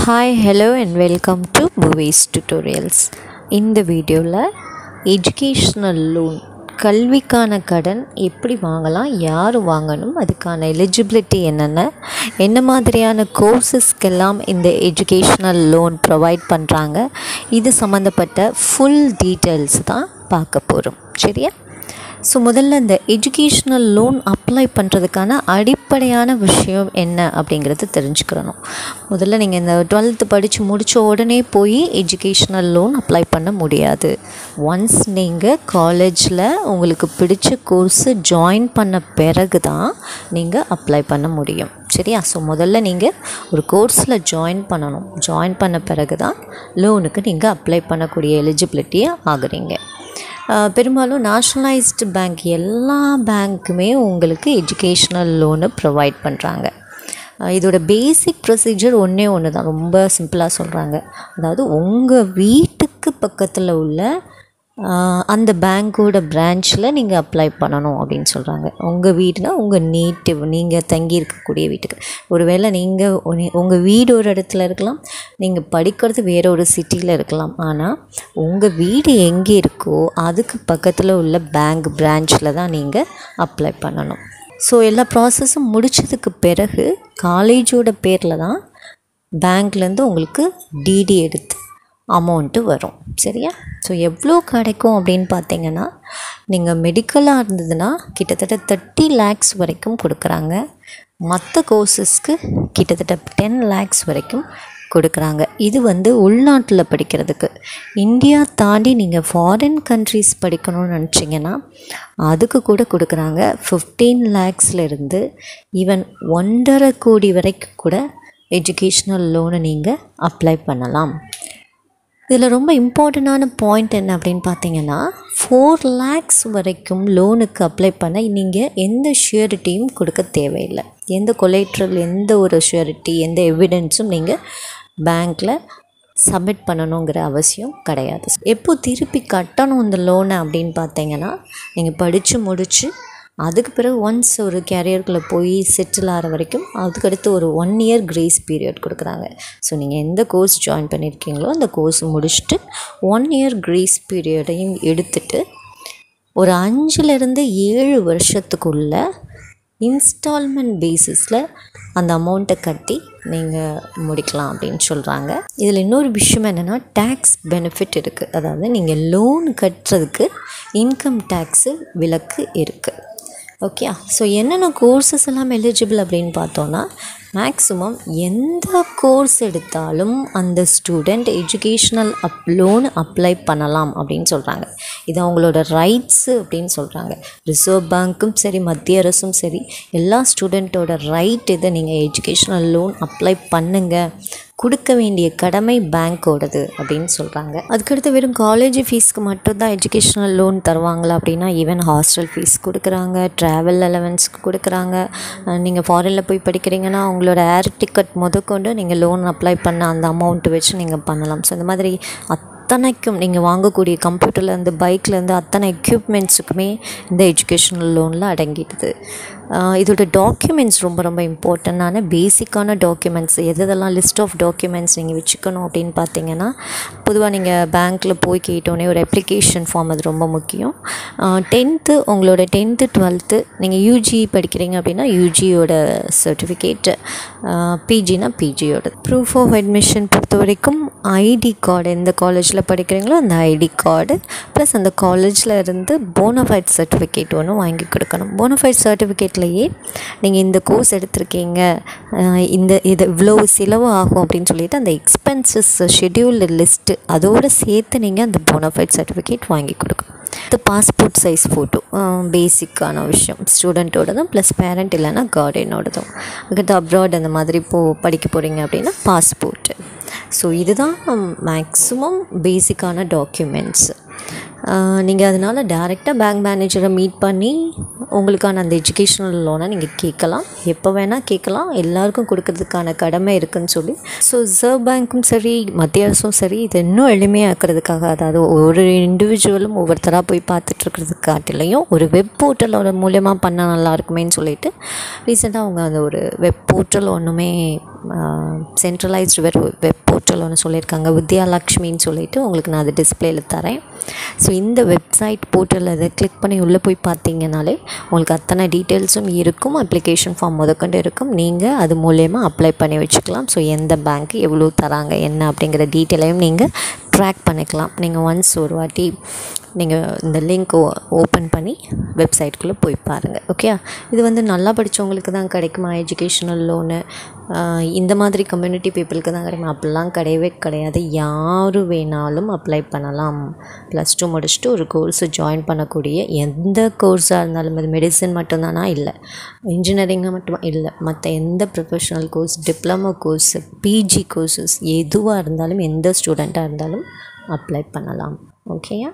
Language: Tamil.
Hi, hello and welcome to Movies Tutorials. இந்த வீடியோவில் எஜுகேஷ்னல் லோன் கல்விக்கான கடன் எப்படி வாங்கலாம், யார் வாங்கணும், அதுக்கான எலிஜிபிலிட்டி என்ன மாதிரியான கோர்சஸ்க்கெல்லாம் இந்த எஜுகேஷ்னல் லோன் ப்ரொவைட் பண்ணுறாங்க, இது சம்மந்தப்பட்ட ஃபுல் டீட்டெயில்ஸ் தான் பார்க்க போகிறோம். சரியா? ஸோ முதல்ல இந்த எஜுகேஷ்னல் லோன் அப்ளை பண்ணுறதுக்கான அடிப்படையான விஷயம் என்ன அப்படிங்கிறது தெரிஞ்சுக்கிறணும். முதல்ல நீங்கள் இந்த 12th படித்து முடித்த உடனே போய் எஜுகேஷ்னல் லோன் அப்ளை பண்ண முடியாது. ஒன்ஸ் நீங்கள் காலேஜில் உங்களுக்கு பிடிச்ச கோர்ஸு ஜாயின் பண்ண பிறகு தான் நீங்கள் அப்ளை பண்ண முடியும். சரியா? ஸோ முதல்ல நீங்கள் ஒரு கோர்ஸில் ஜாயின் பண்ணணும். ஜாயின் பண்ண பிறகு தான் லோனுக்கு நீங்கள் அப்ளை பண்ணக்கூடிய எலிஜிபிலிட்டியாக ஆகுறீங்க. பெரும்பாலும் நேஷ்னலைஸ்டு பேங்க் எல்லா பேங்க்குமே உங்களுக்கு எஜுகேஷ்னல் லோனு ப்ரொவைட் பண்ணுறாங்க. இதோட பேசிக் ப்ரொசீஜர் ஒன்று தான், ரொம்ப சிம்பிளாக சொல்கிறாங்க. அதாவது உங்கள் வீட்டுக்கு பக்கத்தில் உள்ள அந்த பேங்க்கோட பிரான்ச்சில் நீங்கள் அப்ளை பண்ணணும் அப்படின்னு சொல்கிறாங்க. உங்கள் வீடுனா உங்கள் நேட்டிவ், நீங்கள் தங்கி இருக்கக்கூடிய வீட்டுக்கு. ஒருவேளை நீங்கள் உங்கள் வீடு ஒரு இடத்துல இருக்கலாம், நீங்கள் படிக்கிறது வேற ஒரு சிட்டியில் இருக்கலாம். ஆனால் உங்கள் வீடு எங்கே இருக்கோ அதுக்கு பக்கத்தில் உள்ள பேங்க் பிரான்ச்சில் தான் நீங்கள் அப்ளை பண்ணணும். ஸோ எல்லா ப்ராசஸும் முடித்ததுக்கு பிறகு காலேஜோட பேரில் தான் பேங்க்லேருந்து உங்களுக்கு டிடி எடுத்து அமௌண்ட்டு வரும். சரியா? ஸோ எவ்வளோ கிடைக்கும் அப்படின்னு பார்த்தீங்கன்னா, நீங்கள் மெடிக்கலாக இருந்ததுன்னா கிட்டத்தட்ட 30 lakhs வரைக்கும் கொடுக்குறாங்க. மற்ற கோர்சஸ்க்கு கிட்டத்தட்ட 10 lakhs வரைக்கும் கொடுக்குறாங்க. இது உள்நாட்டில் படிக்கிறதுக்கு. இந்தியா தாண்டி நீங்கள் ஃபாரின் கண்ட்ரிஸ் படிக்கணும்னு நினச்சிங்கன்னா அதுக்கு கூட கொடுக்குறாங்க. 15 lakhsலேருந்து ஈவன் 1.5 கோடி வரைக்கும் கூட எஜுகேஷ்னல் லோனை நீங்கள் அப்ளை பண்ணலாம். இதில் ரொம்ப இம்பார்ட்டண்டான பாயிண்ட் என்ன அப்படின்னு பார்த்தீங்கன்னா, 4 lakhs வரைக்கும் லோனுக்கு அப்ளை பண்ண நீங்கள் எந்த ஷியூரிட்டியும் கொடுக்க தேவையில்லை. எந்த கொலேட்ரல், எந்த ஒரு ஷியூரிட்டி, எந்த எவிடன்ஸும் நீங்கள் பேங்க்கில் சப்மிட் பண்ணணுங்கிற அவசியம் கிடையாது. எப்போ திருப்பி கட்டணும் இந்த லோனை அப்படின்னு பார்த்தீங்கன்னா, நீங்கள் படித்து முடித்து அதுக்கு பிறகு ஒன்ஸ் ஒரு கேரியருக்குள்ளே போய் செட்டில் ஆகிற வரைக்கும் அதுக்கடுத்து ஒரு 1 year கிரேஸ் பீரியட் கொடுக்குறாங்க. ஸோ நீங்கள் எந்த கோர்ஸ் ஜாயின் பண்ணியிருக்கீங்களோ அந்த கோர்ஸ் முடிச்சுட்டு 1 year கிரேஸ் பீரியடையும் எடுத்துகிட்டு ஒரு 5-7 வருஷத்துக்குள்ள இன்ஸ்டால்மெண்ட் பேசிஸில் அந்த அமௌண்ட்டை கட்டி நீங்கள் முடிக்கலாம் அப்படின்னு சொல்கிறாங்க. இதில் இன்னொரு விஷயம் என்னென்னா, டேக்ஸ் பெனிஃபிட் இருக்குது. அதாவது நீங்கள் லோன் கட்டுறதுக்கு இன்கம் டேக்ஸு விலக்கு இருக்குது. ஓகே. ஸோ என்னென்ன கோர்சஸ் எல்லாம் எலிஜிபிள் அப்படின்னு பார்த்தோன்னா, மேக்ஸிமம் எந்த கோர்ஸ் எடுத்தாலும் அந்த ஸ்டூடெண்ட் எஜுகேஷ்னல் லோன் அப்ளை பண்ணலாம் அப்படின்னு சொல்கிறாங்க. இது அவங்களோட ரைட்ஸு அப்படின்னு சொல்கிறாங்க. ரிசர்வ் பேங்க்கும் சரி, மத்திய அரசும் சரி, எல்லா ஸ்டூடெண்ட்டோட ரைட் இதை நீங்கள் எஜுகேஷ்னல் லோன் அப்ளை பண்ணுங்கள், கொடுக்க வேண்டிய கடமை பேங்க்கோடது அப்படின்னு சொல்கிறாங்க. அதுக்கடுத்து வெறும் காலேஜ் ஃபீஸ்க்கு மட்டும்தான் எஜுகேஷ்னல் லோன் தருவாங்களா அப்படின்னா, ஈவன் ஹாஸ்டல் ஃபீஸ் கொடுக்குறாங்க, ட்ராவல் அலவன்ஸ்க்கு கொடுக்குறாங்க. நீங்கள் ஃபாரினில் போய் படிக்கிறீங்கன்னா உங்களோட ஏர் டிக்கெட் முதற்கொண்டு நீங்கள் லோன் அப்ளை பண்ண அந்த அமௌண்ட்டு வச்சு நீங்கள் பண்ணலாம். ஸோ இந்த மாதிரி அத்தனைக்கும் நீங்கள் வாங்கக்கூடிய கம்ப்யூட்டர்லேருந்து பைக்லேருந்து அத்தனை எக்யூப்மெண்ட்ஸுக்குமே இந்த எஜுகேஷ்னல் லோனில் அடங்கிடுது. இதோட டாக்குமெண்ட்ஸ் ரொம்ப ரொம்ப இம்பார்ட்டண்டான பேசிக்கான டாக்குமெண்ட்ஸ் எதெல்லாம் லிஸ்ட் ஆஃப் டாக்குமெண்ட்ஸ் நீங்கள் வச்சுக்கணும் அப்படின்னு பார்த்தீங்கன்னா, பொதுவாக நீங்கள் பேங்க்கில் போய் கேட்டோன்னே ஒரு அப்ளிகேஷன் ஃபார்ம், அது ரொம்ப முக்கியம். 10th உங்களோட 10th 12th நீங்கள் யூஜி படிக்கிறீங்க அப்படின்னா யூஜியோட சர்டிஃபிகேட், பிஜினா பிஜியோட ப்ரூஃப் ஆஃப் அட்மிஷன் பொறுத்த வரைக்கும் ஐடி கார்டு, எந்த காலேஜில் படிக்கிறீங்களோ அந்த ஐடி கார்டு ப்ளஸ் அந்த காலேஜில் இருந்து போனஃபைட் சர்டிஃபிகேட் ஒன்று வாங்கி கொடுக்கணும். போனஃபைட் சர்டிஃபிகேட்லேயே நீங்கள் இந்த கோர்ஸ் எடுத்திருக்கீங்க, இது இவ்வளோ செலவு ஆகும் அப்படின்னு சொல்லிட்டு அந்த எக்ஸ்பென்சஸ் ஷெட்யூல்டு லிஸ்ட்டு அதோடு சேர்த்து நீங்கள் அந்த போனஃபைட் சர்டிஃபிகேட் வாங்கி கொடுக்கணும். இது பாஸ்போர்ட் சைஸ் ஃபோட்டோ, பேசிக்கான விஷயம், ஸ்டூடெண்ட்டோடதும் ப்ளஸ் பேரண்ட் இல்லைன்னா கார்டியனோடதும். அதுக்கு அப்ராட் அந்த மாதிரி படிக்க போகிறீங்க அப்படின்னா பாஸ்போர்ட்டு. ஸோ இதுதான் மேக்ஸிமம் பேசிக்கான டாக்குமெண்ட்ஸ். நீங்கள் அதனால் டைரெக்டாக பேங்க் மேனேஜரை மீட் பண்ணி உங்களுக்கான அந்த எஜுகேஷ்னல் லோனை நீங்கள் கேட்கலாம். எப்போ வேணால் கேட்கலாம். எல்லாருக்கும் கொடுக்கறதுக்கான கடமை இருக்குதுன்னு சொல்லி. ஸோ ரிசர்வ் பேங்க்கும் சரி, மத்திய அரசும் சரி, இது இன்னும் எளிமையாக்கிறதுக்காக, அதாவது ஒரு இண்டிவிஜுவலும் ஒவ்வொருத்தராக போய் பார்த்துட்ருக்கிறதுக்கு காட்டிலையும் ஒரு வெப் போர்ட்டலோட மூலமாக பண்ணால் நல்லா இருக்குமேன்னு சொல்லிட்டு ரீசெண்டாக அவங்க அந்த ஒரு வெப் போர்ட்டல் ஒன்றுமே சென்ட்ரலைஸ்டு வெப் போர்ட்டல் ஒன்று சொல்லியிருக்காங்க, வித்யாலக்ஷ்மின்னு சொல்லிட்டு. உங்களுக்கு நான் அது டிஸ்பிளேயில் தரேன். ஸோ இந்த வெப்சைட் போர்ட்டலில் அதை கிளிக் பண்ணி உள்ளே போய் பார்த்தீங்கனாலே உங்களுக்கு அத்தனை டீட்டெயில்ஸும் இருக்கும். அப்ளிகேஷன் ஃபார்ம் முதற்கொண்டு இருக்கும். நீங்கள் அது மூலயமா அப்ளை பண்ணி வச்சுக்கலாம். ஸோ எந்த பேங்க் எவ்வளோ தராங்க என்ன அப்படிங்கிற டீட்டெயிலையும் நீங்கள் ட்ராக் பண்ணிக்கலாம். நீங்கள் ஒன்ஸ் ஒரு வாட்டி நீங்கள் இந்த லிங்க் ஓப்பன் பண்ணி வெப்சைட்குள்ளே போய் பாருங்கள். ஓகே, இது வந்து நல்லா படித்தவங்களுக்கு தான் கிடைக்குமா எஜுகேஷ்னல் லோனு, இந்த மாதிரி கம்யூனிட்டி பீப்புளுக்கு தான் கிடைக்குமா? அப்படிலாம் கிடையவே கிடையாது. யார் வேணாலும் அப்ளை பண்ணலாம். +2 முடிச்சுட்டு ஒரு கோர்ஸை ஜாயின் பண்ணக்கூடிய எந்த கோர்ஸாக இருந்தாலும், அது மெடிசன் மட்டும்தானா இல்லை, இன்ஜினியரிங்காக மட்டுமா இல்லை, மற்ற எந்த professional course, diploma course, PG courses எதுவாக இருந்தாலும் எந்த ஸ்டூடெண்ட்டாக இருந்தாலும் அப்ளை பண்ணலாம். ஓகேயா?